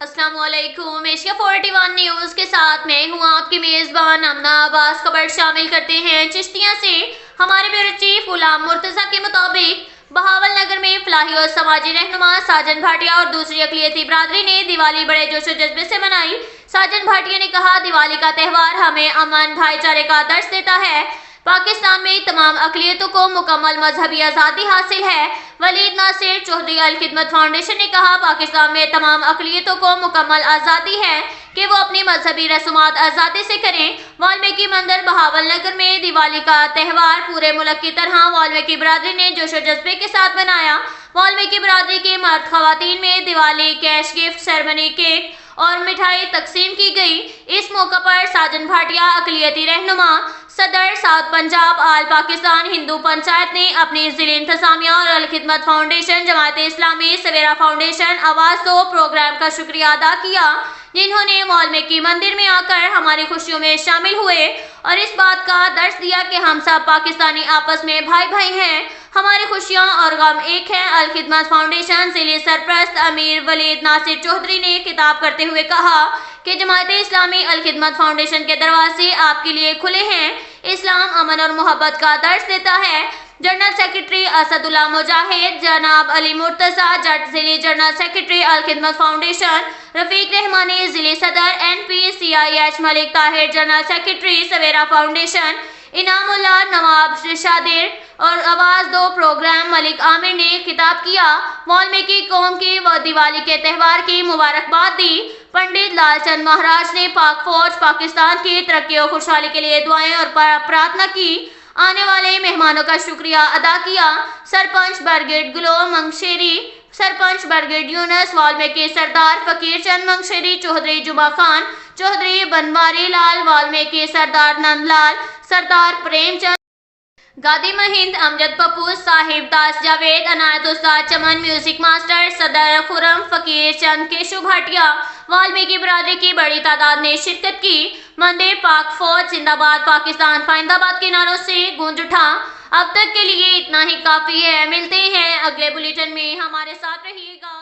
अस्सलाम वालेकुम। Asia 41 news के साथ मैं हूं आपकी मेजबान अमना अब्बास। खबर शामिल करते हैं चिश्तिया से। हमारे ब्यूरो चीफ गुलाम मुर्तजा के मुताबिक बहावल नगर में फलाही और समाजी रहनुमा साजन भाटिया और दूसरी अकलियती बरादरी ने दिवाली बड़े जोशो जज्बे से मनाई। साजन भाटिया ने कहा, दिवाली का त्यौहार हमें अमन भाईचारे का दर्श देता है। पाकिस्तान में तमाम अकलियतों को मुकम्मल मजहबी आज़ादी हासिल है। वलीद नासिर चौधरी अल खिदमत फाउंडेशन ने कहा, पाकिस्तान में तमाम अकलियतों को मुकम्मल आज़ादी है कि वो अपनी मजहबी रस्मात आज़ादी से करें। वाल्मीकि मंदिर बहावल नगर में दिवाली का त्यौहार पूरे मुल्क की तरह वाल्मीकि बरादरी ने जोशो जज्बे के साथ मनाया। वाल्मीकि बरादरी के मर्द खवातीन में Diwali cash gift ceremony cake और मिठाई तकसीम की गई। इस मौका पर साजन भाटिया अकलियती रहनुमा सदर साउथ पंजाब आल पाकिस्तान हिंदू पंचायत ने अपनी जिले इंतजामिया और अल खिदमत फाउंडेशन, जमात इस्लामी, सवेरा फाउंडेशन, आवाज़ दो प्रोग्राम का शुक्रिया अदा किया, जिन्होंने वाल्मीकि मंदिर में आकर हमारी खुशियों में शामिल हुए और इस बात का दर्श दिया कि हम सब पाकिस्तानी आपस में भाई भाई हैं, हमारी खुशियां और गम एक हैं। अल खिदमत फाउंडेशन जिले सरप्रस्त अमीर वलीद नासिर चौधरी ने खिताब करते हुए कहा कि जमात इस्लामी अल खिदमत फाउंडेशन के दरवाजे आपके लिए खुले हैं। इस्लाम अमन और मोहब्बत का दर्श देता है। जनरल सेक्रेटरी असदुल्ला मुजाहिद, जनाब अली मुर्तजा जट जिले जनरल सेक्रेटरी अल खिदमत फाउंडेशन, रफीक रहमानी जिले सदर, NPCIH Malik Tahir general secretary Savera foundation, Inamullah Nawab Shadir और आवाज़ दो प्रोग्राम मलिक आमिर ने खिताब किया। वाल्मीकि कौम की व दिवाली के त्यौहार की मुबारकबाद दी। पंडित लालचंद महाराज ने पाक फौज पाकिस्तान की तरक्की और खुशहाली के लिए दुआएं और प्रार्थना की। आने वाले मेहमानों का शुक्रिया अदा किया। सरपंच ब्रिगेड गुलाम मंगशेरी, सरपंच ब्रिगेड यूनुस, वाल्मीकि सरदार फकीर चंद मंगशेरी, चौधरी जुमा खान, चौधरी बनवारी लाल, वाल्मीकि सरदार नंदलाल, सरदार प्रेमचंद, गादी महिंद, अमजद पप्पू, साहिब दास जावेद, अनायत उस्ताद चमन, म्यूजिक मास्टर सदर खुरम, फकीर चंद, केशु भाटिया, वाल्मीकि बरादरी की बड़ी तादाद ने शिरकत की। मंदिर पाक फौज जिंदाबाद पाकिस्तान फाइंदाबाद के नारों से गूंज उठा। अब तक के लिए इतना ही काफी है। मिलते हैं अगले बुलेटिन में, हमारे साथ रहिएगा।